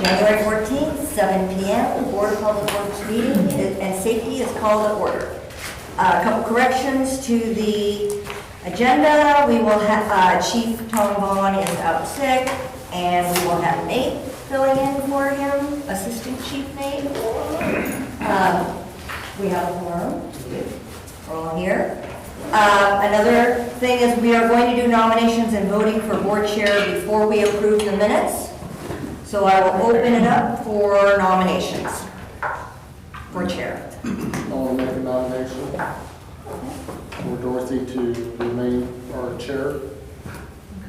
January 14th, 7 p.m., the Board of Public Works meeting and safety is called to order. A couple corrections to the agenda. We will have, Chief Tom Vaughn is out sick, and we will have Nate filling in for him, Assistant Chief Nate. We have a quorum. We're all here. Another thing is we are going to do nominations and voting for board chair before we approve the minutes. So I will open it up for nominations for chair. I'll make a nomination for Dorothy to remain our chair.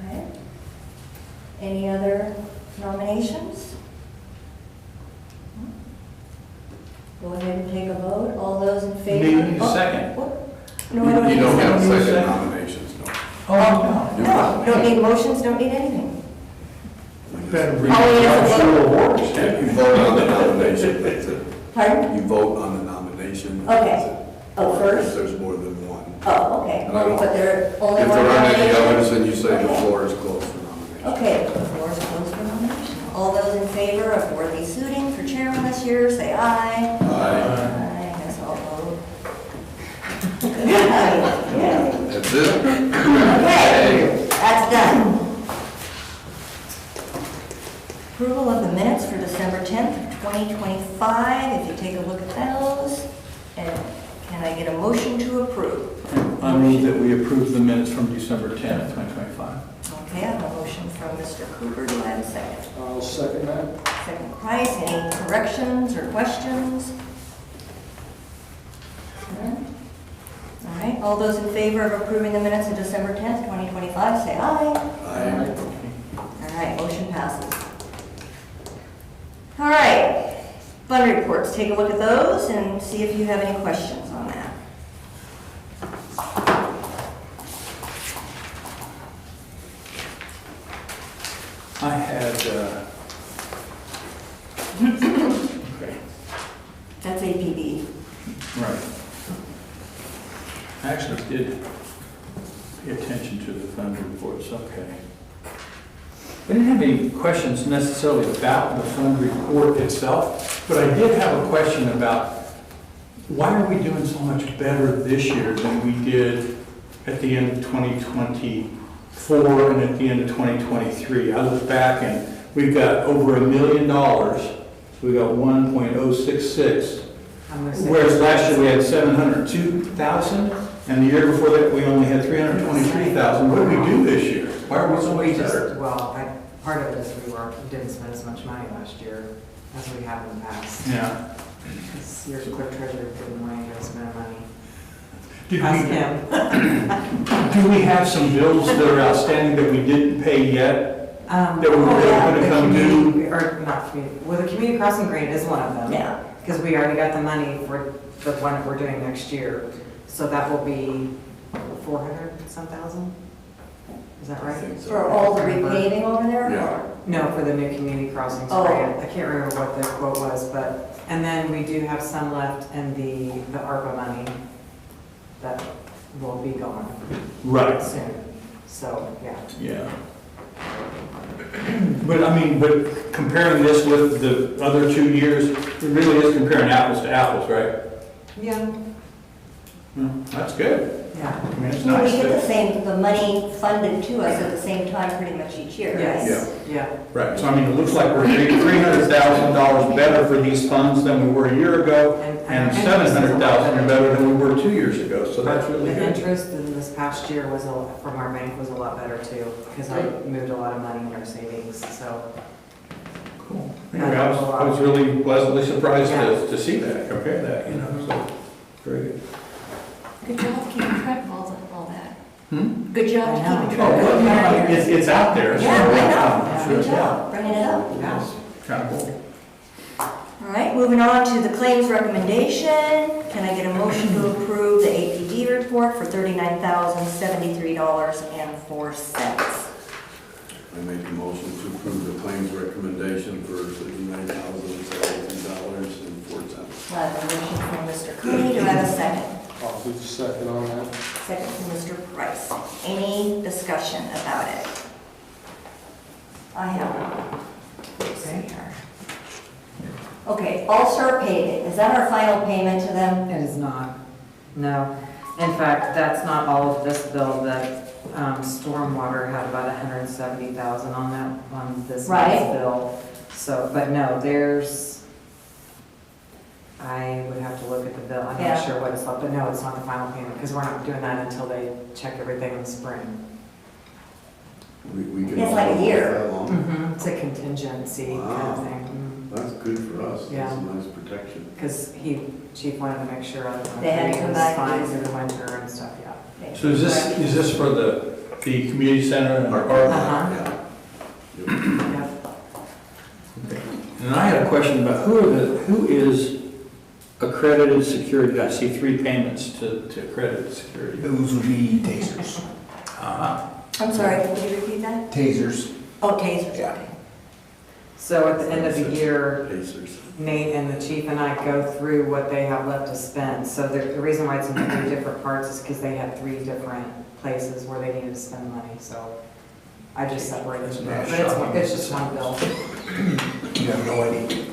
Okay. Any other nominations? Go ahead and take a vote. All those in favor? Need a second. No, I don't need You a don't have second. second nominations, no. Oh, No, don't need motions, don't need anything. Better read Oh, yes, the okay. rule of order. You vote on the nomination, that's it. Pardon? You vote on the nomination. Okay. that's it. Oh, first? If there's more than one. Oh, okay. And I don't- But there are only If one there aren't any nomination? others, then you say the Okay. floor is closed for nomination. Okay, the floor is closed for nomination. All those in favor of Worthy Suiting for chairman this year, say aye. Aye. Aye, guess I'll vote. Yeah. That's it? Okay, that's done. Approval of the minutes for December 10th, 2025. If you take a look at those, and can I get a motion to approve? I move that we approve the minutes from December 10th, 2025. Okay, I have a motion from Mr. Cooper. Do I have a second? I'll second that. Second Price. Any corrections or questions? None? All right, all those in favor of approving the minutes of December 10th, 2025, say aye. Aye. All right, motion passes. All right, fund reports. Take a look at those and see if you have any questions on that. I had, okay, That's APB. right. I actually did pay attention to the fund reports, okay. I didn't have any questions necessarily about the fund report itself, but I did have a question about why are we doing so much better this year than we did at the end of 2024 and at the end of 2023? I look back and we've got over $1 million. We got 1.066, whereas last year we had 702,000, and the year before that we only had 323,000. What did we do this year? Why are we so much better? Part of it is we didn't spend as much money last year as we have in the past. Yeah. Because your clerk treasurer didn't want you to spend money. Did Ask we, him. do we have some bills that are outstanding that we didn't pay yet? That were gonna the come community- due? Or not community, well, the community crossing grant is one of them. Yeah. Because we already got the money for the one that we're doing next year. So that will be 400-some thousand? Is that I right? think so. For all the repaving over there? Yeah. No, for the new community crossings Oh. grant. I can't remember what the quote was, but, and then we do have some left in the ARPA money that will be gone Right. soon. So, yeah. Yeah. But I mean, but comparing this with the other 2 years, it really is comparing apples to apples, right? Yeah. That's good. Yeah. I mean, it's Well, we nice get that, the money funded to us at the same time pretty much each year, right? Yes, yeah. right, so I mean, it looks like we're $300,000 better for these funds than we were a year ago, and $700,000 better than we were 2 years ago, so that's really The good. interest in this past year was, from our bank, was a lot better too, because I moved a lot of money in our savings, so. Cool. Anyway, I was really pleasantly surprised to see that, compare that, you know, so, very good. Good job keeping track of all that. Hmm? Good job I know. keeping Oh, track of well, all yeah, that. it's out there. so, Yeah, I know. sure, Good job bringing it up. Yeah. Kind of cool. All right, moving on to the claims recommendation. Can I get a motion to approve the APD report for $39,073.04? I make a motion to approve the claims recommendation for $39,073.04. I have a motion from Mr. Cooney. Do I have a second? I'll do the second on that. Second from Mr. Price. Any discussion about it? I have one. Let's see here. Okay, All-Star Paving, is that our final payment to them? It is not, no. In fact, that's not all of this bill. That stormwater had about 170,000 on that, on this Right. month's bill. So, but no, there's, I would have to look at the bill. I'm Yeah. not sure what it's like, but no, it's not the final payment because we're not doing that until they check everything in the spring. We can. It's like a year. That long. It's a contingency kind of Wow. thing. That's good for us. Yeah. That's a nice protection. Because Chief wanted to make sure They had to come was back fine and- through the winter and stuff, yeah. So is this for the community center and our, Uh-huh. Yeah. Yep. and I had a question about who is accredited security? I see 3 payments to accredited security. Those would be tasers. I'm sorry, can you repeat that? Tasers. Oh, tasers, Yeah. okay. So at the end of the year, Pacers. Nate and the chief and I go through what they have left to spend. So the reason why it's in 3 different parts is because they had 3 different places where they needed to spend money, so I just separated them. Yeah, But it's just one bill. You have no idea.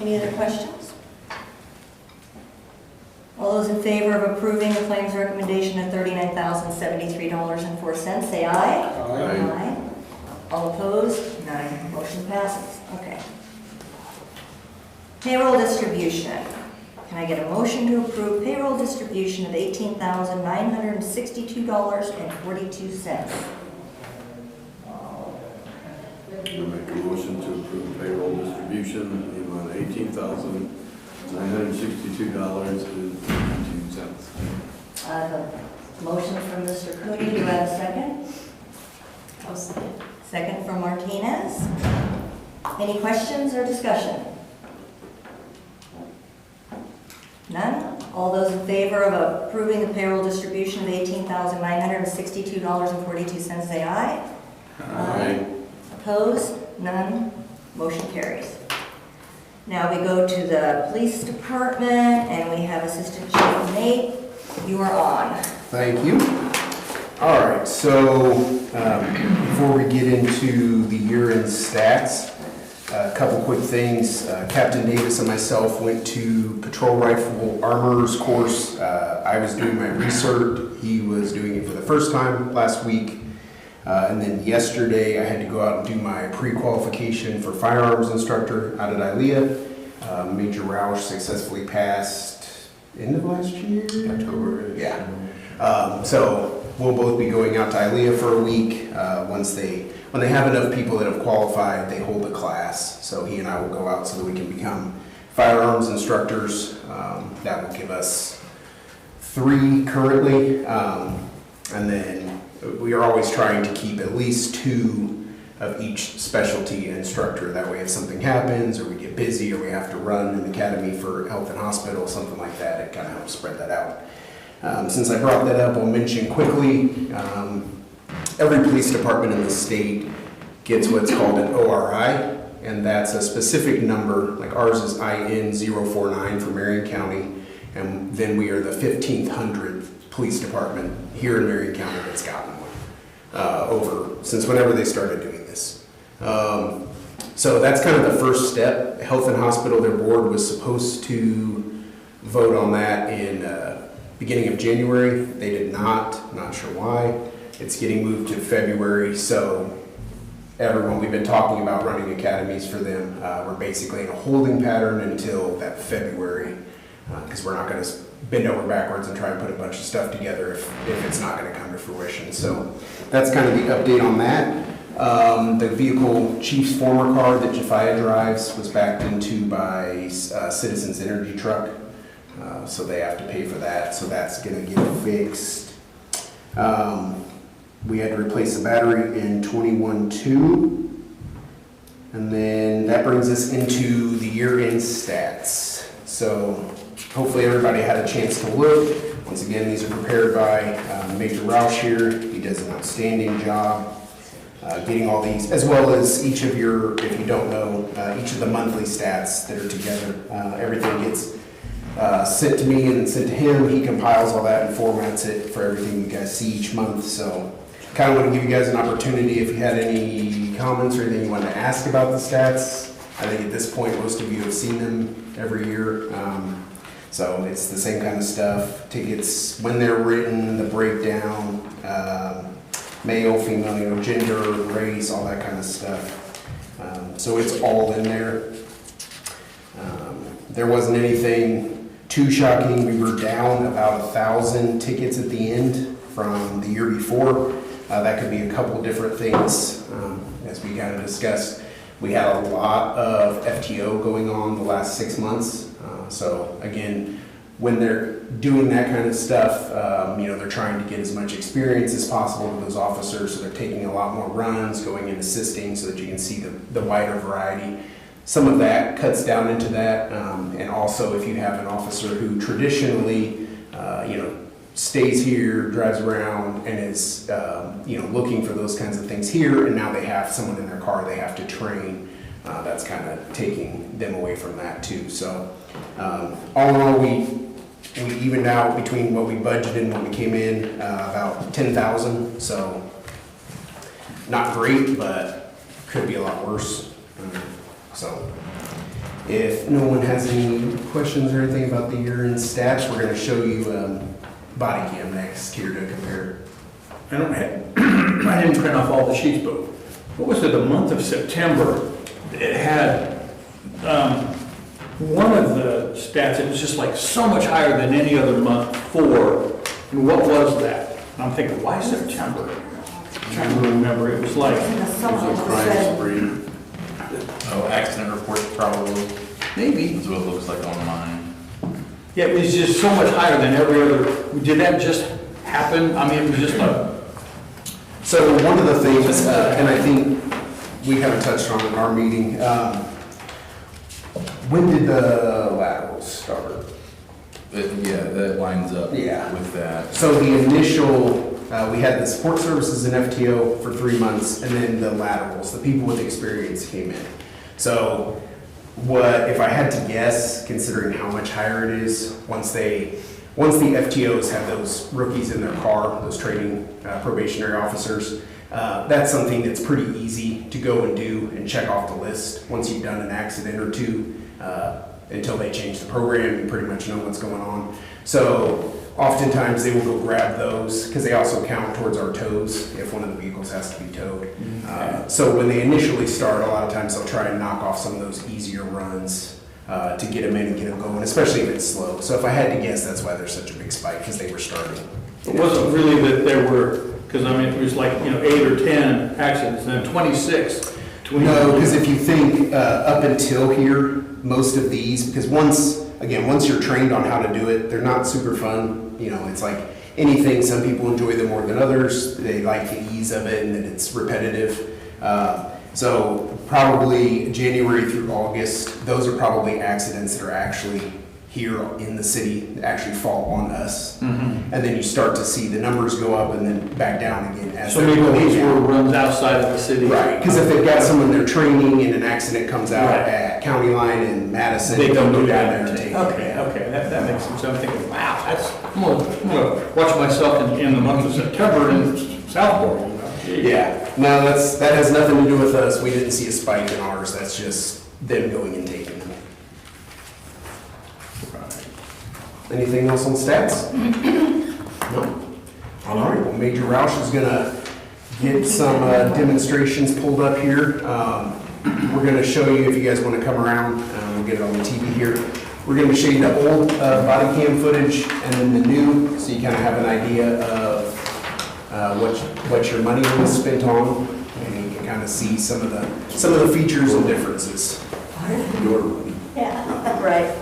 Any other questions? All those in favor of approving the claims recommendation of $39,073.04, say aye. Aye. All opposed? None. Motion passes. Okay. Payroll distribution. Can I get a motion to approve payroll distribution of $18,962.42? We'll make a motion to approve payroll distribution in the amount of $18,962.52. Motion from Mr. Cooney. Do I have a second? Second from Martinez. Any questions or discussion? None? All those in favor of approving the payroll distribution of $18,962.42, say aye. Aye. Opposed? None? Motion carries. Now we go to the police department, and we have Assistant Chief Nate. You are on. Thank you. All right, so before we get into the year-end stats, a couple quick things. Captain Davis and myself went to Patrol Rifle Armorers course. I was doing my recert. He was doing it for the first time last week. And then yesterday, I had to go out and do my pre-qualification for firearms instructor out at ILEA. Major Roush successfully passed end of last year? October. Yeah. So we'll both be going out to ILEA for a week. When they have enough people that have qualified, they hold a class. So he and I will go out so that we can become firearms instructors. That will give us 3 currently. And then we are always trying to keep at least 2 of each specialty instructor. That way if something happens or we get busy or we have to run an academy for health and hospital, something like that, it kind of helps spread that out. Since I brought that up, I'll mention quickly, every police department in the state gets what's called an ORI, and that's a specific number, like ours is IN 049 for Marion County, and then we are the 1,500th police department here in Marion County that's gotten one since whenever they started doing this. So that's kind of the first step. Health and Hospital, their board was supposed to vote on that in beginning of January. They did not sure why. It's getting moved to February, so everyone, we've been talking about running academies for them. We're basically in a holding pattern until that February, because we're not going to bend over backwards and try and put a bunch of stuff together if it's not going to come to fruition. So that's kind of the update on that. The vehicle chief's former car that Jafia drives was backed into by Citizens Energy truck, so they have to pay for that. So that's going to get fixed. We had to replace the battery in 21.2. And then that brings us into the year-end stats. So hopefully everybody had a chance to look. Once again, these are prepared by Major Roush here. He does an outstanding job getting all these, as well as each of your, if you don't know, each of the monthly stats that are together. Everything gets sent to me and then sent to him. He compiles all that and formats it for everything you guys see each month. So kind of want to give you guys an opportunity if you had any comments or anything you wanted to ask about the stats. I think at this point, most of you have seen them every year. So it's the same kind of stuff. Tickets, when they're written, the breakdown, male, female, gender, race, all that kind of stuff. So it's all in there. There wasn't anything too shocking. We were down about 1,000 tickets at the end from the year before. That could be a couple different things, as we kind of discussed. We had a lot of FTO going on the last 6 months. So again, when they're doing that kind of stuff, they're trying to get as much experience as possible with those officers. So they're taking a lot more runs, going and assisting so that you can see the wider variety. Some of that cuts down into that. And also if you have an officer who traditionally, stays here, drives around, and is, looking for those kinds of things here, and now they have someone in their car they have to train, that's kind of taking them away from that too. So all in all, we evened out between what we budgeted and what we came in, about 10,000. So not great, but could be a lot worse. So if no one has any questions or anything about the year-end stats, we're going to show you body cam next here to compare. I didn't print off all the sheets, but what was it, the month of September? It had, one of the stats, it was just like so much higher than any other month before. And what was that? And I'm thinking, why September? I'm trying to remember. It was like, In the summer, It was a it crime said- spree. Oh, accident reports probably, maybe. is what it looks like on mine. Yeah, it was just so much higher than every other. Did that just happen? I mean, it was just like, So one of the things, and I think we kind of touched on it in our meeting, when did the laterals start? Yeah, that lines up Yeah. with that. So the initial, we had the support services and FTO for 3 months, and then the laterals, the people with experience came in. So what, if I had to guess, considering how much higher it is, once the FTOs have those rookies in their car, those training probationary officers, that's something that's pretty easy to go and do and check off the list. Once you've done an accident or two, until they change the program, you pretty much know what's going on. So oftentimes they will go grab those because they also count towards our tows if one of the vehicles has to be towed. So when they initially start, a lot of times they'll try and knock off some of those easier runs to get them in and get them going, especially if it's slow. So if I had to guess, that's why there's such a big spike, because they were starting. it wasn't really that there were, because I mean, it was like, 8 or 10 accidents, and then 26. No, because if you think up until here, most of these, because once you're trained on how to do it, they're not super fun. It's like anything, some people enjoy them more than others. They like the ease of it and that it's repetitive. So probably January through August, those are probably accidents that are actually here in the city that actually fall on us. Mm-hmm. And then you start to see the numbers go up and then back down again. As So they're maybe going these down. were runs outside of the city. Right, because if they've got someone they're training and an accident comes out Right. at County Line in Madison, They don't go do down that. there and take it. Okay, that makes sense. I'm thinking, wow, I'm gonna watch myself in the month of September in Southport. Gee. Yeah, no, that has nothing to do with us. We didn't see a spike in ours. That's just them going and taking them. Right. Anything else on stats? No. All right, well, Major Roush is gonna get some demonstrations pulled up here. We're gonna show you, if you guys wanna come around, we'll get it on the TV here. We're gonna show you the old body cam footage and then the new, so you kind of have an idea of what your money was spent on, and you can kind of see some of the features and differences. Your money. Yeah, right.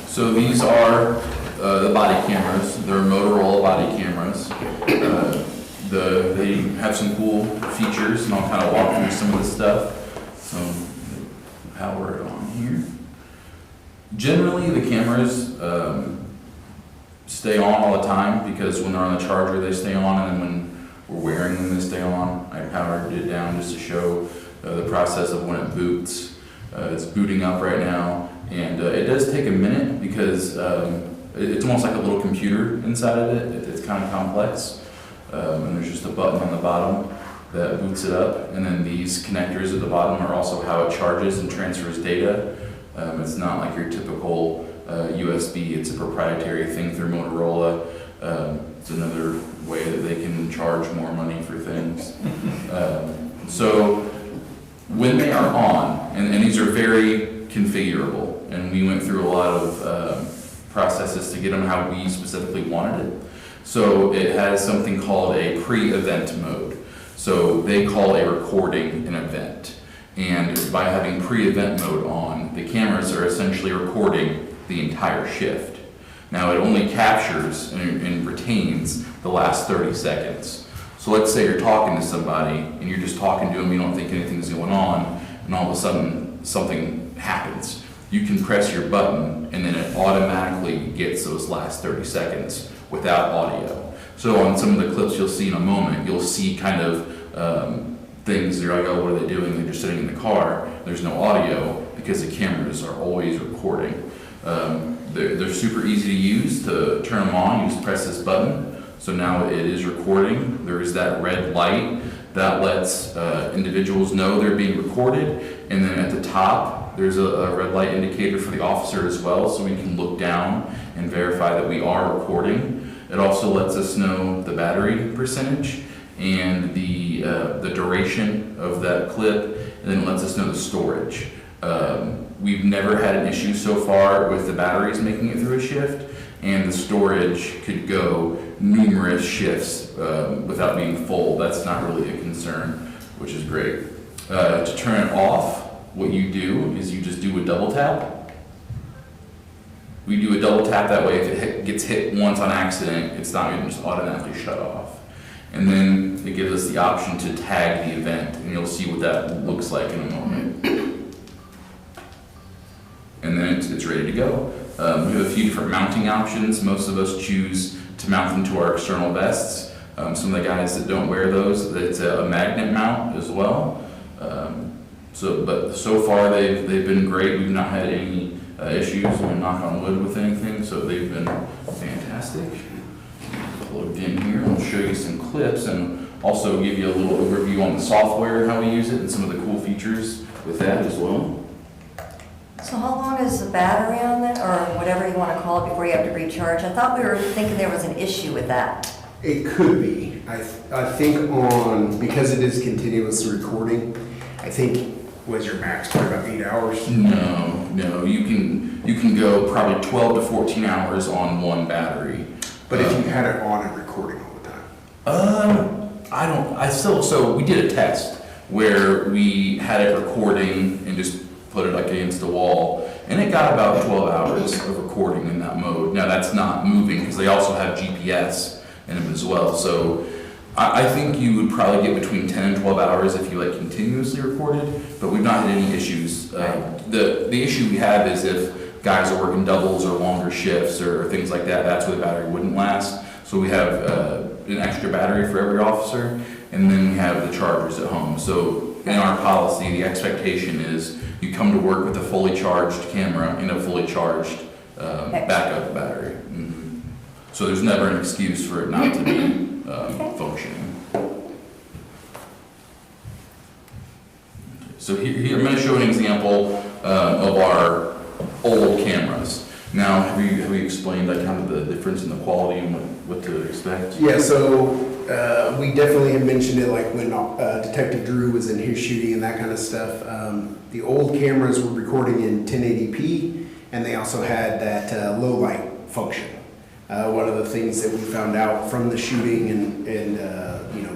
So these are the body cameras. They're Motorola body cameras. They have some cool features, and I'll kind of walk through some of the stuff. So power it on here. Generally, the cameras stay on all the time because when they're on the charger, they stay on, and then when we're wearing them, they stay on. I powered it down just to show the process of when it boots. It's booting up right now, and it does take a minute because it's almost like a little computer inside of it. It's kind of complex, and there's just a button on the bottom that boots it up, and then these connectors at the bottom are also how it charges and transfers data. It's not like your typical USB. It's a proprietary thing through Motorola. It's another way that they can charge more money for things. So when they are on, and these are very configurable, and we went through a lot of processes to get them how we specifically wanted it. So it has something called a pre-event mode. So they call a recording an event. And by having pre-event mode on, the cameras are essentially recording the entire shift. Now it only captures and retains the last 30 seconds. So let's say you're talking to somebody and you're just talking to them, you don't think anything's going on, and all of a sudden something happens. You can press your button and then it automatically gets those last 30 seconds without audio. So on some of the clips you'll see in a moment, you'll see kind of things, you're like, oh, what are they doing? They're just sitting in the car. There's no audio because the cameras are always recording. They're super easy to use. To turn them on, you just press this button. So now it is recording. There is that red light that lets individuals know they're being recorded. And then at the top, there's a red light indicator for the officer as well, so we can look down and verify that we are recording. It also lets us know the battery percentage and the duration of that clip, and then it lets us know the storage. We've never had an issue so far with the batteries making it through a shift, and the storage could go numerous shifts without being full. That's not really a concern, which is great. To turn it off, what you do is you just do a double tap. We do a double tap, that way if it gets hit once on accident, it's not going to just automatically shut off. And then it gives us the option to tag the event, and you'll see what that looks like in a moment. And then it's ready to go. We have a few different mounting options. Most of us choose to mount them to our external vests. Some of the guys that don't wear those, it's a magnet mount as well. But so far they've been great. We've not had any issues, knock on wood, with anything, so they've been fantastic. Plugged in here, I'll show you some clips and also give you a little overview on the software, how we use it, and some of the cool features with that as well. So how long is the battery on that, or whatever you want to call it, before you have to recharge? I thought we were thinking there was an issue with that. It could be. I think because it is continuously recording, I think, was your max for about 8 hours? No, you can go probably 12 to 14 hours on one battery. But if you had it on and recording all the time? So we did a test where we had it recording and just put it like against the wall, and it got about 12 hours of recording in that mode. Now that's not moving because they also have GPS in them as well. So I think you would probably get between 10 and 12 hours if you continuously recorded, but we've not had any issues. The issue we have is if guys are working doubles or longer shifts or things like that, that's where the battery wouldn't last. So we have an extra battery for every officer, and then we have the chargers at home. So in our policy, the expectation is you come to work with a fully charged camera and a fully charged backup battery. Mm-hmm. So there's never an excuse for it not to be functioning. So here I'm going to show an example of our old cameras. Now, have we explained kind of the difference in the quality and what to expect? Yeah, so we definitely had mentioned it when Detective Drew was in his shooting and that kind of stuff. The old cameras were recording in 1080p, and they also had that low light function. One of the things that we found out from the shooting and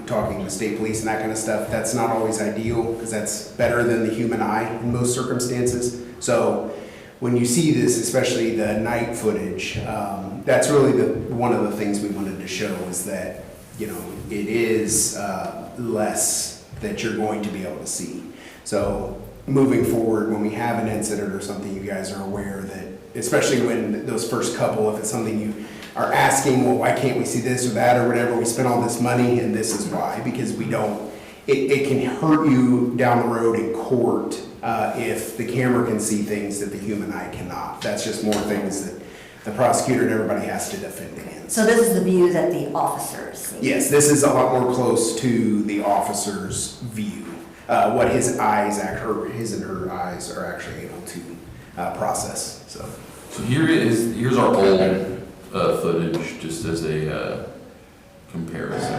talking to the state police and that kind of stuff, that's not always ideal because that's better than the human eye in most circumstances. So when you see this, especially the night footage, that's really one of the things we wanted to show is that it is less that you're going to be able to see. So moving forward, when we have an incident or something, you guys are aware that, especially when those first couple, if it's something you are asking, well, why can't we see this or that or whatever, we spent all this money and this is why, because we don't, it can hurt you down the road in court if the camera can see things that the human eye cannot. That's just more things that the prosecutor and everybody has to defend against. So this is the view that the officers see? Yes, this is a lot more close to the officer's view, what his eyes, his and her eyes are actually able to process, so. So here's our old footage, just as a comparison.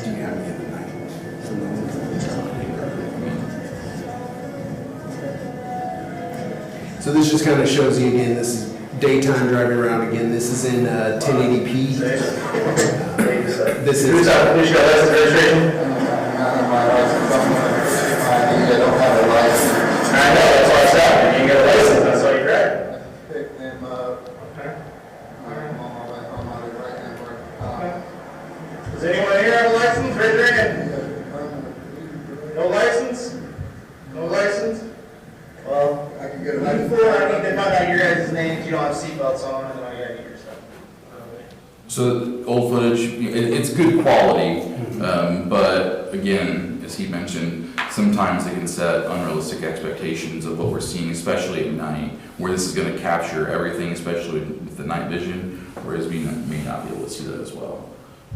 Do you have any of the night? So this just kind of shows you again, this is daytime driving around again. This is in 1080p. This is. Who's got license registration? I don't have a license. I know, that's why I stopped. You get a license, that's why you drive. Pick them up. Okay. I'm on my way right now. Does anyone here have a license? Raise your hand. No license? No license? Well, I can get a before I need to find out your guys' names, you don't have seatbelts on, and then I gotta get your stuff. So old footage, it's good quality, but again, as he mentioned, sometimes it can set unrealistic expectations of what we're seeing, especially at night, where this is going to capture everything, especially with the night vision, whereas we may not be able to see that as well.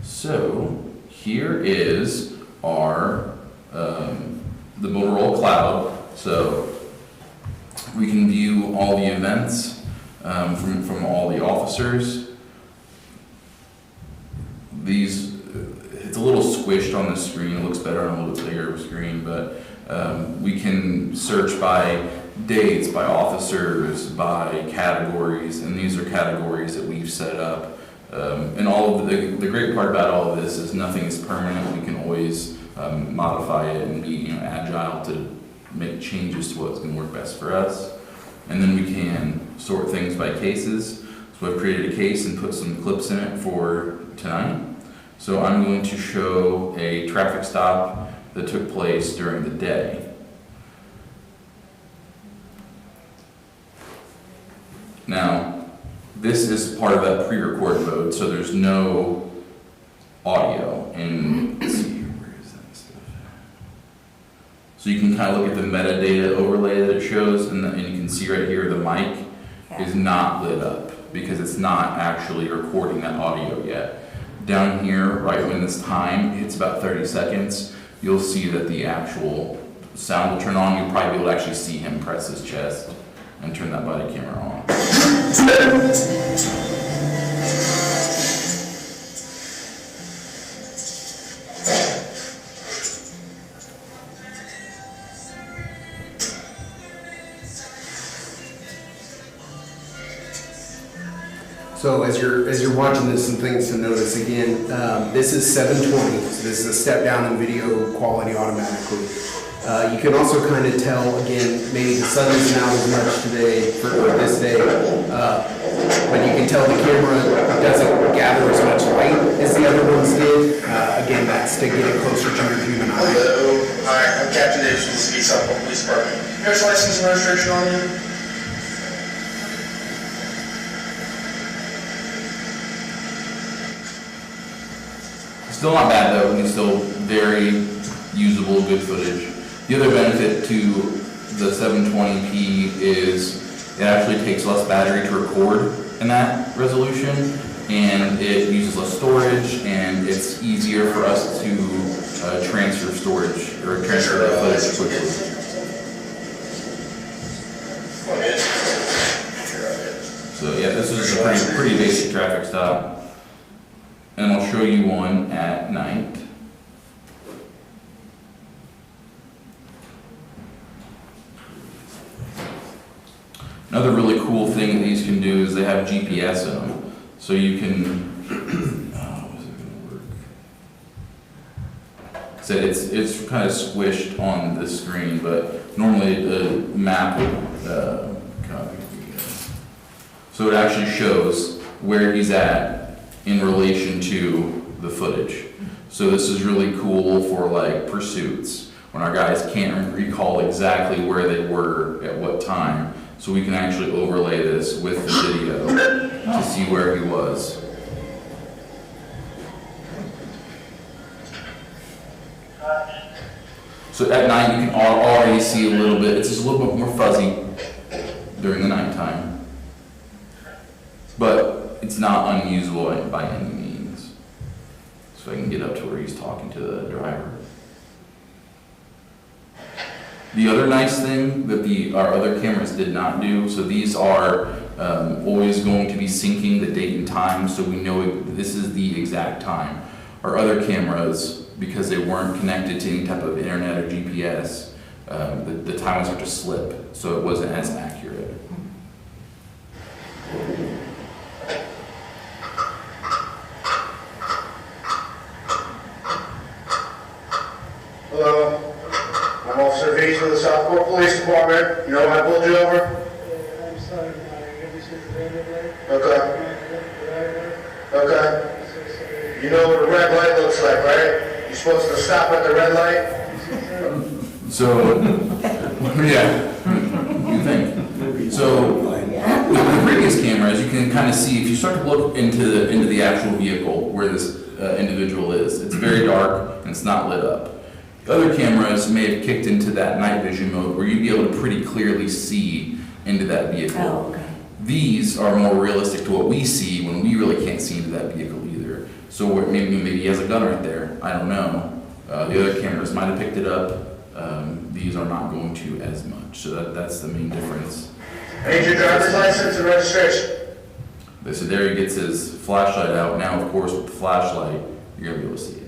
So here is our the Motorola Cloud. So we can view all the events from all the officers. It's a little squished on the screen. It looks better on a little bigger screen, but we can search by dates, by officers, by categories, and these are categories that we've set up. And all of the great part about all of this is nothing is permanent. We can always modify it and be agile to make changes to what's going to work best for us. And then we can sort things by cases. So I've created a case and put some clips in it for tonight. So I'm going to show a traffic stop that took place during the day. Now, this is part of that pre-record mode, so there's no audio. And let's see, where is that stuff? So you can kind of look at the metadata overlay that it shows, and you can see right here the mic is not lit up because it's not actually recording that audio yet. Down here, right when this time hits about 30 seconds, you'll see that the actual sound will turn on. You'll probably be able to actually see him press his chest and turn that body camera on. So as you're watching this, some things to notice again, this is 720, so this is a step down in video quality automatically. You can also kind of tell, again, maybe the sun isn't out as much today for this day, but you can tell the camera doesn't gather as much light as the other ones did. Again, that's to get it closer to your human eye. Hello, hi, I'm Captain Davis from the Southport Police Department. You guys license and registration on you? Still not bad though, and still very usable, good footage. The other benefit to the 720p is it actually takes less battery to record in that resolution, and it uses less storage, and it's easier for us to transfer storage or transfer the footage quickly. So yeah, this is a pretty basic traffic stop. And I'll show you one at night. Another really cool thing that these can do is they have GPS in them. So you can, how is it gonna work? So it's kind of squished on the screen, but normally the map would, so it actually shows where he's at in relation to the footage. So this is really cool for like pursuits, when our guys can't recall exactly where they were at what time. So we can actually overlay this with the video to see where he was. So at night, you can already see a little bit, it's just a little bit more fuzzy during the nighttime. But it's not unusable by any means. So I can get up to where he's talking to the driver. The other nice thing that our other cameras did not do, so these are always going to be syncing the date and time, so we know this is the exact time. Our other cameras, because they weren't connected to any type of internet or GPS, the time would start to slip, so it wasn't as accurate. Hello, I'm Officer Veach with the Southport Police Department. You know why I pulled you over? I'm sorry, Mike. Have you seen the radio light? Okay, okay. You know what a red light looks like, right? You're supposed to stop at the red light? So, yeah, you think. So, with the previous cameras, you can kind of see, if you start to look into the actual vehicle where this individual is, it's very dark and it's not lit up. The other cameras may have kicked into that night vision mode where you'd be able to pretty clearly see into that vehicle. Oh, okay. These are more realistic to what we see when we really can't see into that vehicle either. So maybe he has a gun right there. I don't know. The other cameras might have picked it up. These are not going to as much. So that's the main difference. I need your driver's license and registration. So there he gets his flashlight out. Now, of course, with the flashlight, you're going to be able to see it.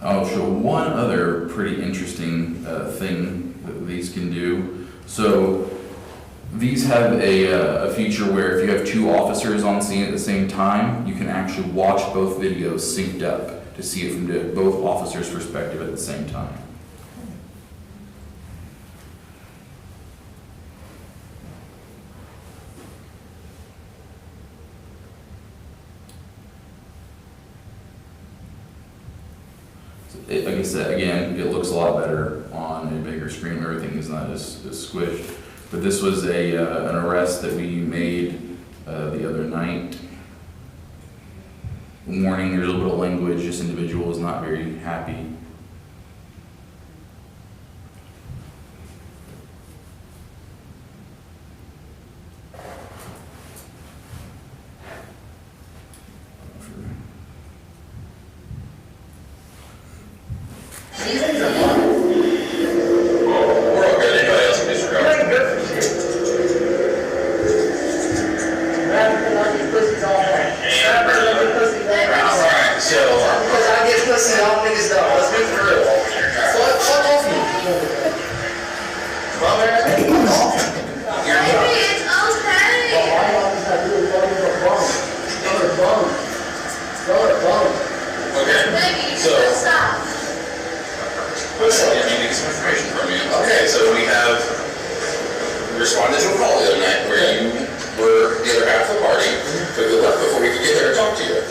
I'll show one other pretty interesting thing that these can do. So these have a feature where if you have two officers on scene at the same time, you can actually watch both videos synced up to see it from both officers' perspective at the same time. Like I said, again, it looks a lot better on a bigger screen. Everything is not as squished. But this was an arrest that we made the other night. Warning, there's a little bit of language. This individual is not very happy. Responded to a call the other night where you were the other half of the party, took the left before we could get there and talk to you. Okay.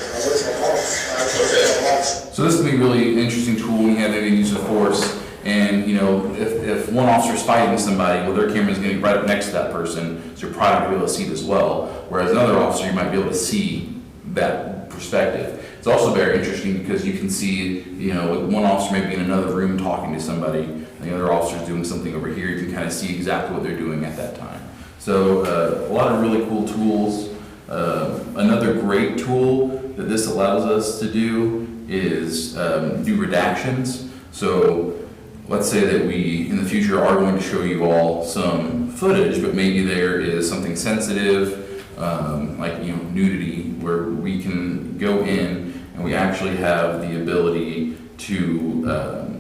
So this can be a really interesting tool when you have any use of force. And, you know, if one officer is fighting somebody, well, their camera is going to be right up next to that person, so you're probably going to be able to see it as well. Whereas another officer, you might be able to see that perspective. It's also very interesting because you can see, you know, one officer may be in another room talking to somebody, and the other officer is doing something over here. You can kind of see exactly what they're doing at that time. So a lot of really cool tools. Another great tool that this allows us to do is do redactions. So let's say that we, in the future, are going to show you all some footage, but maybe there is something sensitive, like, you know, nudity, where we can go in and we actually have the ability to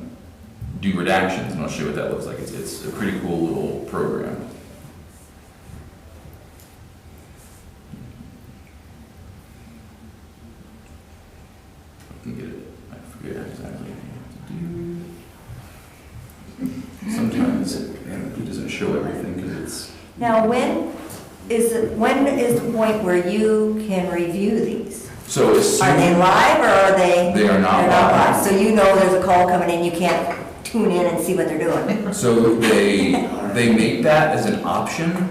do redactions, and I'll show you what that looks like. It's a pretty cool little program. I can get it. I forget exactly what you have to do. Sometimes it doesn't show everything because it's. Now, when is the point where you can review these? So as soon Are they live or are they? They are not They're not live. live. So you know there's a call coming in, you can't tune in and see what they're doing. So they make that as an option,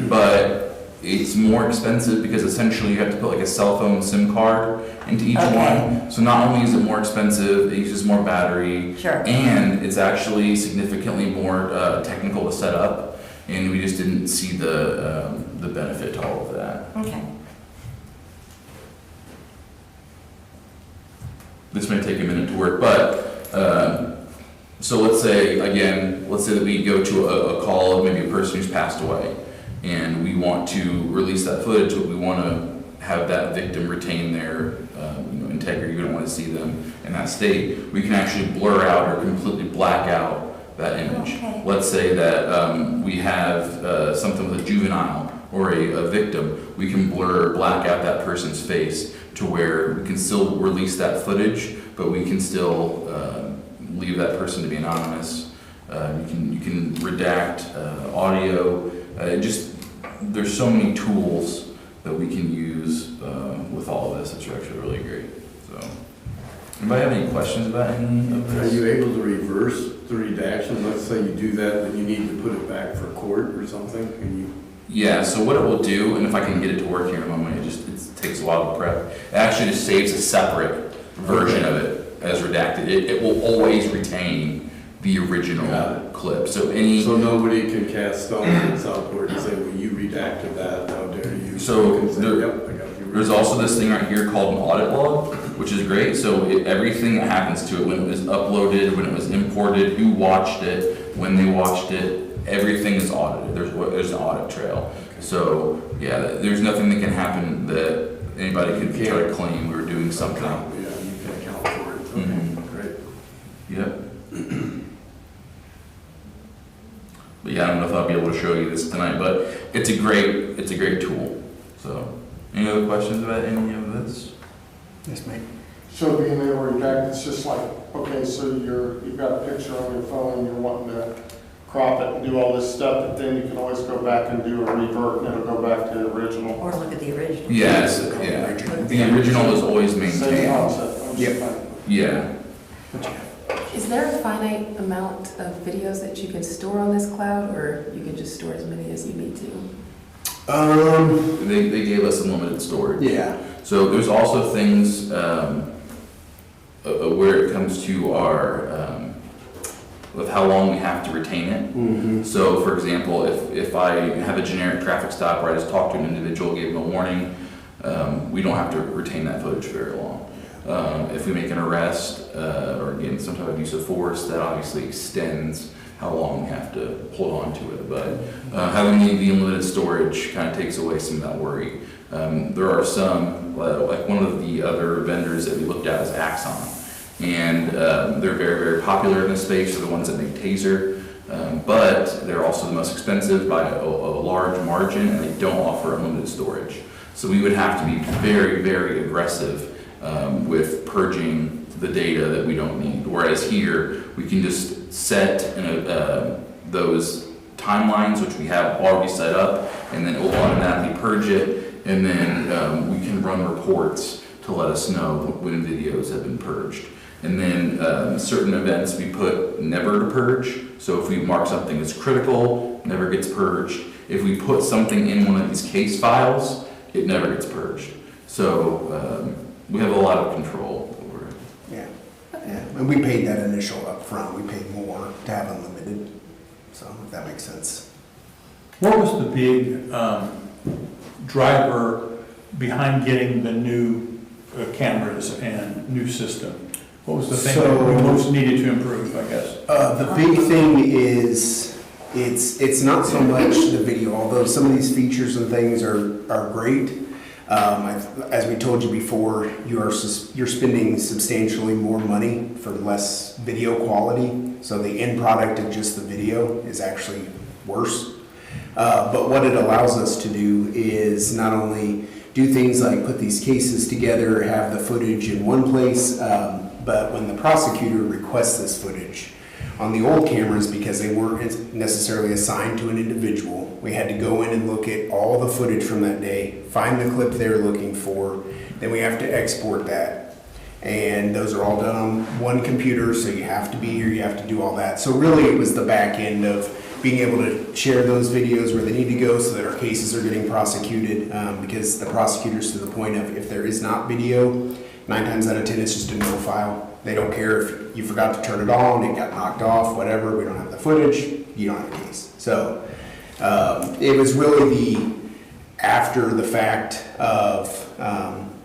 but it's more expensive because essentially you have to put like a cell phone SIM card into each Okay. one. So not only is it more expensive, it uses more battery. Sure. And it's actually significantly more technical to set up, and we just didn't see the benefit to all of that. Okay. This may take a minute to work, but, so let's say that we go to a call of maybe a person who's passed away, and we want to release that footage, but we want to have that victim retain their integrity. We don't want to see them in that state. We can actually blur out or completely black out that image. Okay. Let's say that we have something with a juvenile or a victim. We can blur, black out that person's face to where we can still release that footage, but we can still leave that person to be anonymous. You can redact audio. There's so many tools that we can use with all of this. It's actually really great. So, anybody have any questions about any of Are this? you able to reverse the redaction? Let's say you do that, then you need to put it back for court or something, and you... Yeah, so what it will do, and if I can get it to work here in a moment, it takes a while to prep. It actually just saves a separate version of it as redacted. It will always retain the original clip. So nobody can cast stones in Southport and say, well, you redacted that, how dare you? So You can say, there- yep, I got you. There's also this thing right here called an audit log, which is great. So everything that happens to it, when it was uploaded, when it was imported, who watched it, when they watched it, everything is audited. There's an audit trail. So yeah, there's nothing that can happen that anybody can try to claim we're doing something. Yeah, you can account for it. Okay, Mhm. great. Yep. But yeah, I don't know if I'll be able to show you this tonight, but it's a great tool. So, any other questions about any of this? Yes, mate. So being able to redact, it's just like, okay, so you've got a picture on your phone, you're wanting to crop it and do all this stuff, but then you can always go back and do a revert and it'll go back to the original. Or look at the original. Yes, yeah. The original is always Same maintained. concept. I'm just Yep. like- Yeah. Is there a finite amount of videos that you can store on this cloud, or you can just store as many as you need to? They gave us unlimited storage. Yeah. So there's also things where it comes to our of how long we have to retain it. Mm-hmm. So for example, if I have a generic traffic stop where I just talked to an individual, gave them a warning, we don't have to retain that footage very long. If we make an arrest or again some type of use of force, that obviously extends how long we have to hold on to it. But having the unlimited storage kind of takes away some of that worry. There are some, like one of the other vendors that we looked at is Axon. And they're very, very popular in this space. They're the ones that make Taser. But they're also the most expensive by a large margin, and they don't offer unlimited storage. So we would have to be very, very aggressive with purging the data that we don't need. Whereas here, we can just set those timelines, which we have already set up, and then it will automatically purge it, and then we can run reports to let us know when videos have been purged. And then certain events we put never to purge. So if we mark something as critical, never gets purged. If we put something in one of these case files, it never gets purged. So we have a lot of control over it. Yeah. Yeah. And we paid that initial upfront. We paid more to have unlimited. So if that makes sense. What was the big driver behind getting the new cameras and new system? What was the thing that we most needed to improve, I guess? The big thing is it's not so much the video, although some of these features and things are great. As we told you before, you're spending substantially more money for less video quality. So the end product of just the video is actually worse. But what it allows us to do is not only do things like put these cases together, have the footage in one place, but when the prosecutor requests this footage, on the old cameras, because they weren't necessarily assigned to an individual, we had to go in and look at all the footage from that day, find the clip they were looking for, then we have to export that. And those are all done on one computer, so you have to be here, you have to do all that. So really, it was the back end of being able to share those videos where they need to go so that our cases are getting prosecuted, because the prosecutors, to the point of if there is not video, 9 times out of 10 it's just a no file. They don't care if you forgot to turn it on, it got knocked off, whatever, we don't have the footage, you don't have a case. So it was really the after the fact of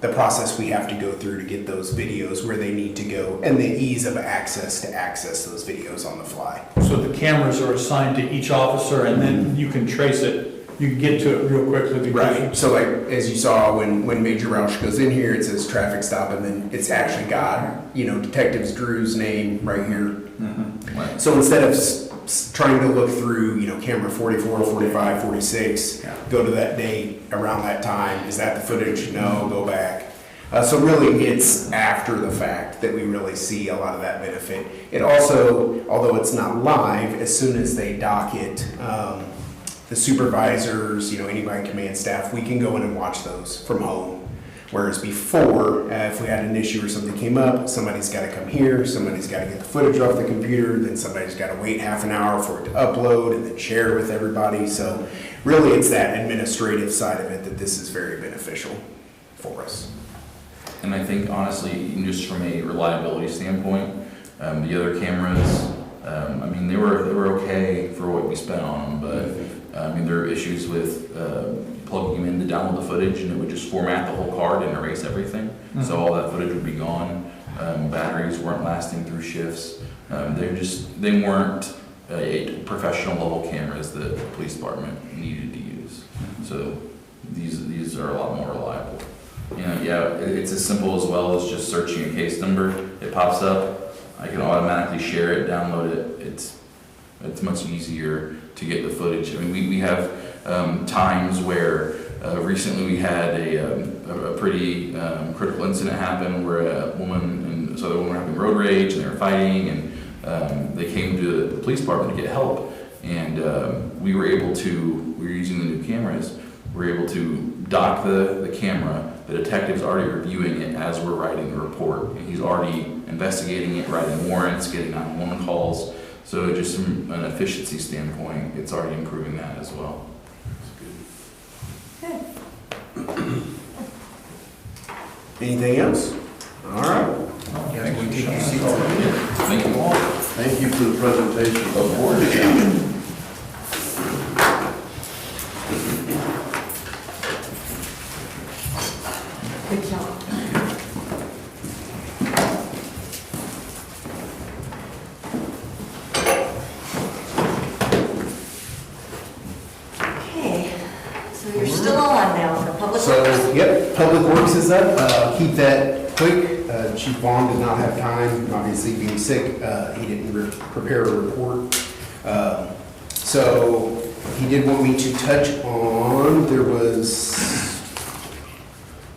the process we have to go through to get those videos where they need to go, and the ease of access to access those videos on the fly. So the cameras are assigned to each officer, and then you can trace it, you can get to it real quickly. Right, so like, as you saw, when Major Roush goes in here, it says traffic stop, and then it's actually got, Detective Drew's name right here. Right. So instead of trying to look through, camera 44, 45, 46, go to that date around that time, is that the footage? No, go back. So really, it's after the fact that we really see a lot of that benefit. It also, although it's not live, as soon as they docket, the supervisors, anybody in command staff, we can go in and watch those from home. Whereas before, if we had an issue or something came up, somebody's got to come here, somebody's got to get the footage off the computer, then somebody's got to wait half an hour for it to upload and then share it with everybody. So really, it's that administrative side of it that this is very beneficial for us. And I think honestly, just from a reliability standpoint, the other cameras, they were okay for what we spent on them, but there are issues with plugging them in to download the footage, and it would just format the whole card and erase everything. So all that footage would be gone. Batteries weren't lasting through shifts. They weren't professional level cameras that the police department needed to use. So these are a lot more reliable. It's as simple as well as just searching a case number. It pops up. I can automatically share it, download it. It's much easier to get the footage. We have times where recently we had a pretty critical incident happen where a woman and so the woman were having road rage and they were fighting, and they came to the police department to get help, and we were using the new cameras. We were able to dock the camera. The detective's already reviewing it as we're writing the report, and he's already investigating it, writing warrants, getting 911 calls. So just from an efficiency standpoint, it's already improving that as well. Good. Anything else? All right. Thank We you. take your seats. Thank you all. Thank you for the presentation. Of course. Good job. Okay, so you're still on now for public So, works? yep, Public Works is up. Keep that quick. Chief Vaughn did not have time, obviously being sick. He didn't prepare a report. So he did want me to touch on, there was,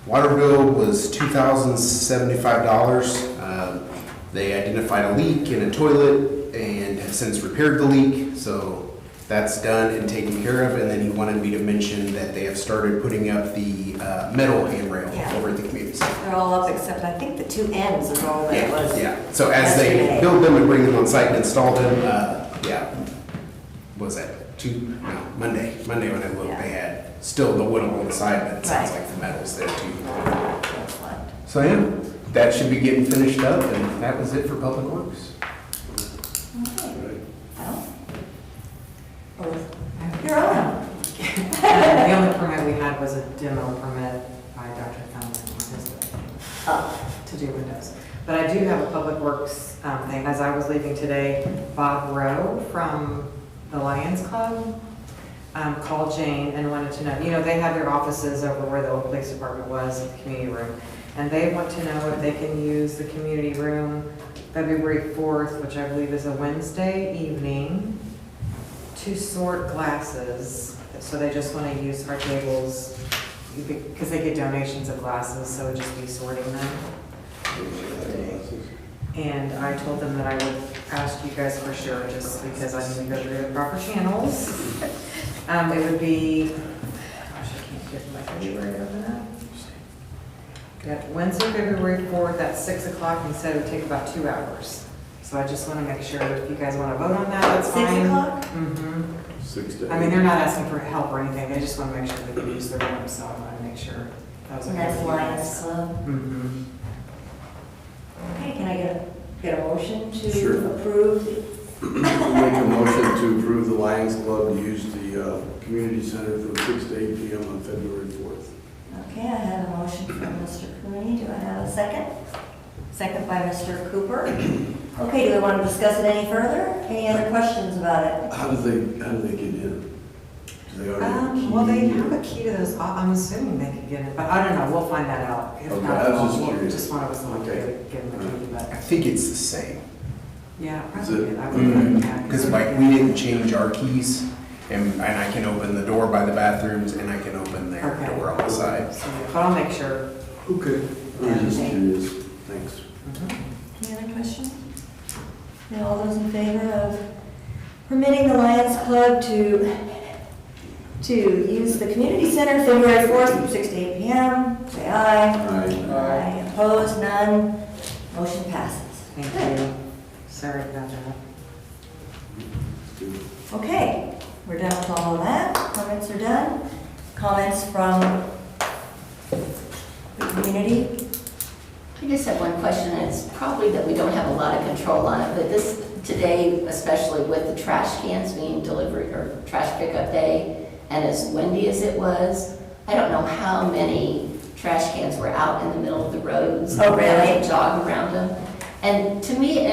water bill was $2,075. They identified a leak in a toilet and have since repaired the leak. So that's done and taken care of, and then he wanted me to mention that they have started putting up the metal handrail Yeah. over at the community center. They're all up except I think the 2 ends is all that it was. Yeah, so as they yesterday. build them and bring them on site and install them, what was that, Monday when I looked, Yeah. they had still the wood on the side, but it sounds Right. like the metal's there too. Excellent. So yeah, that should be getting finished up, and that was it for Public Works. Okay. Well, you're on. The only permit we had was a demo permit by Dr. Feldman on his to do windows. But I do have a Public Works thing. As I was leaving today, Bob Rowe from the Lions Club called Jane and wanted to know, they have their offices over where the old police department was, the community room. And they want to know if they can use the community room February 4th, which I believe is a Wednesday evening, to sort glasses. So they just want to use our tables because they get donations of glasses, so it would just be sorting them. And I told them that I would ask you guys for sure, just because I need to go through the proper channels. It would be, gosh, I can't get my February to open up. Yeah, Wednesday, February 4th at 6 o'clock, and said it would take about 2 hours. So I just want to make sure if you guys want to vote on that, that's 6 fine. o'clock? Mm-hmm. 6 to 8. I mean, they're not asking for help or anything, they just want to make sure they can use the room, so I want to make sure that was And okay. that's with you Lions guys. Club. Mhm. Okay, can I get a motion to Sure. approve? Make a motion to approve the Lions Club to use the community center from 6 to 8 p.m. on February 4th. Okay, I have a motion from Mr. Cooney. Do I have a second? Second by Mr. Cooper. Okay, do we want to discuss it any further? Any other questions about it? How do they get in? Do they already have a key? Well, they have a key to those, I'm assuming they could get it, but I don't know, we'll find that out. If Okay, not, I was just we'll- curious. Just one of us will Okay. give them a key, I but, think it's the same, yeah. Is probably, it? I would, yeah. because like, we didn't change our keys, and I can open the door by the bathrooms, and I can open their Okay. door on the side. So, But I'll make sure. Okay, I was just curious. Thanks. Any other questions? Now, all those in favor of permitting the Lions Club to use the community center February 4th from 6 to 8 p.m., say aye. Aye. Opposed, none. Motion passes. Thank you. Sorry about that. Okay, we're done with all of that. Comments are done. Comments from the community? I just have one question, and it's probably that we don't have a lot of control on it, but this, today, especially with the trash cans being delivered, or trash pickup day, and as windy as it was, I don't know how many trash cans were out in the middle of the roads. Oh, really? And jog around them. And to me,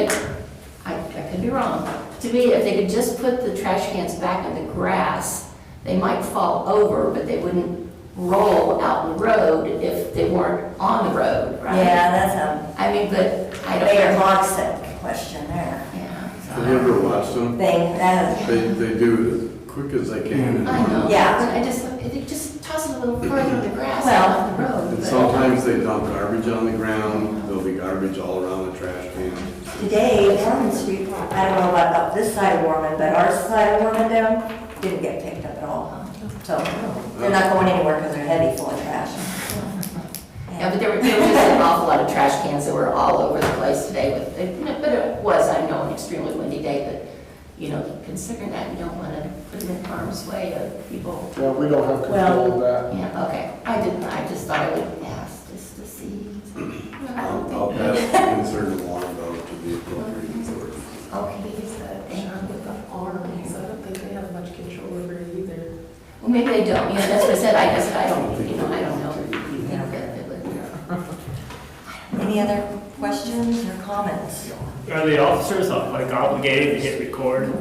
I could be wrong, to me, if they could just put the trash cans back in the grass, they might fall over, but they wouldn't roll out in the road if they weren't on the road, right? Yeah, that's I mean, but I a don't Mayor know. Hodgson question there. Yeah. Have you ever watched them? Thing, that is, They do it as quick as they can. I know. Yeah. But I just, if they just toss it a little further in the grass Well- out on the road. And but- sometimes they dump garbage on the ground, there'll be garbage all around the trash can. today, Warman Street, I don't know about up this side of Warman, but our side of Warman down didn't get picked up at all. So they're not going anywhere because they're heavy full of trash. Yeah, but there were just an awful lot of trash cans that were all over the place today with, but it was, I know, an extremely windy day, but, you know, considering that, you don't want to put it in harm's way of people. Yeah, we don't have control of that. Yeah, okay. I just thought I would ask just to see. I'll pass the concern along though to the appropriate authority. Okay, Sean with the arms, I don't think they have much control over it either. well, maybe they don't, you know, that's what I said, I don't, you know, I don't know. You know, Any other questions or comments? Are the officers like obligated to hit record?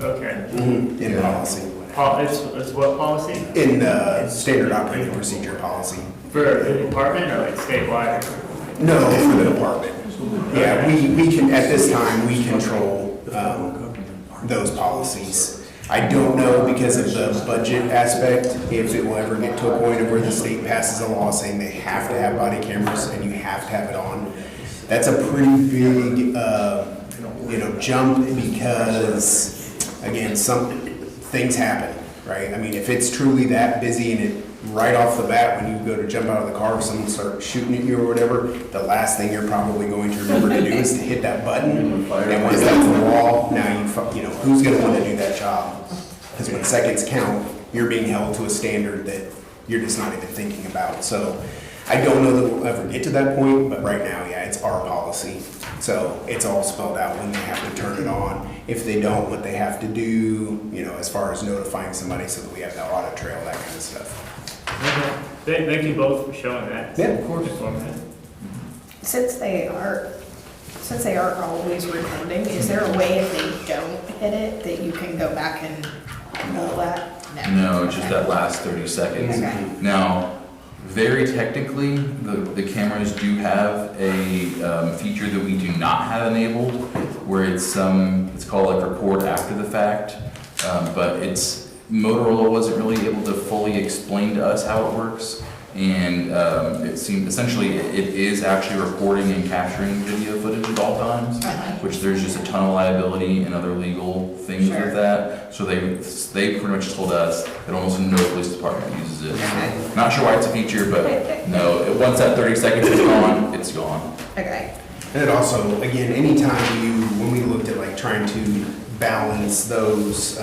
Okay. In policy, It's what policy? in the standard operating procedure policy. For the department or like statewide? No, for the department. Yeah, we can, at this time, we control those policies. I don't know, because of the budget aspect, if it will ever get to a point of where the state passes a law saying they have to have body cameras and you have to have it on. That's a pretty big, jump, because, again, some things happen, right? I mean, if it's truly that busy and it, right off the bat, when you go to jump out of the car, if someone starts shooting at you or whatever, the last thing you're probably going to remember to do is to hit that button. And once that's the wall, now who's gonna wanna do that job? Because when seconds count, you're being held to a standard that you're just not even thinking about. So I don't know that we'll ever get to that point, but right now, yeah, it's our policy. So it's all spelled out when they have to turn it on. If they don't, what they have to do, as far as notifying somebody so that we have the audit trail, that kind of stuff. Thank you both for showing that. Yeah, of course. Since they are always recording, is there a way if they don't hit it that you can go back and roll that? No, just that last 30 seconds. Okay. Now, very technically, the cameras do have a feature that we do not have enabled, where it's called like record after the fact, but Motorola wasn't really able to fully explain to us how it works. And it seemed, essentially, it is actually recording and capturing video footage at all times, which there's just a ton of liability and other legal things Sure. with that. So they pretty much told us that almost no police department uses it. Okay. Not sure why it's a feature, but no, once that 30 seconds is gone, it's gone. Okay. And it also, again, anytime when we looked at like trying to balance those,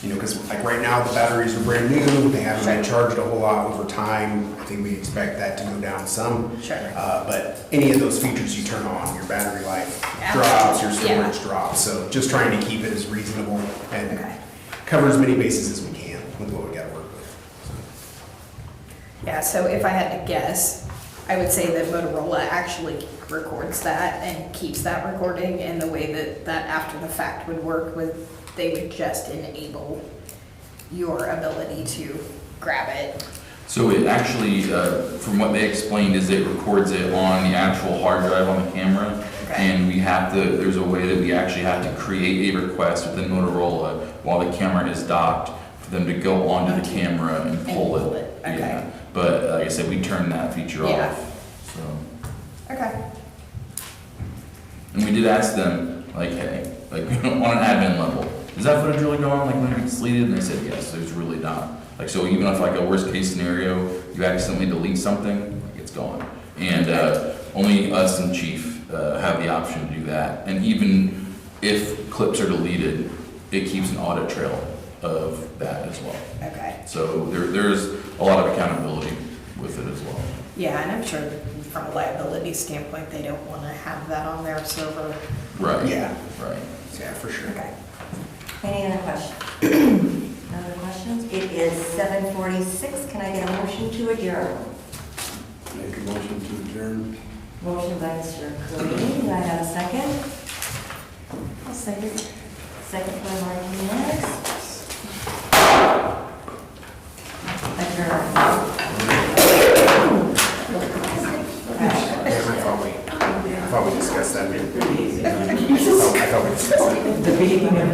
because like right now the batteries are brand new, they haven't been charged a whole lot over time. I think we expect that to go down some. Sure. But any of those features you turn on, your battery life Yeah. drops, your Yeah. storage drops. So just trying to keep it as reasonable and Okay. cover as many bases as we can with what we got to work with. Yeah, so if I had to guess, I would say that Motorola actually records that and keeps that recording, and the way that after the fact would work with, they would just enable your ability to grab it. So it actually, from what they explained, is it records it on the actual hard drive on the camera. Okay. And there's a way that we actually have to create a request within Motorola while the camera is docked for them to go onto the camera and pull it. Okay. Yeah. But like I said, we turned that feature Yeah. off, so. Okay. And we did ask them, like, hey, like on an admin level, is that footage really going like when it gets deleted? And they said, yes, there's really not. Like, so even if like a worst case scenario, you accidentally delete something, like it's gone. And only us and Chief have the option to do that. And even if clips are deleted, it keeps an audit trail of that as well. Okay. So there's a lot of accountability with it as well. Yeah, and I'm sure that from a liability standpoint, they don't want to have that on their server. Right. Yeah. Right. Yeah, for sure. Okay. Any other questions? No other questions? It is 7:46. Can I get a motion to adjourn? Make a motion to adjourn. Motion by Mr. Curry. Do I have a second? I'll second. Second by Martinez. Adjourn. I thought we discussed that. I thought we discussed that. The beginning of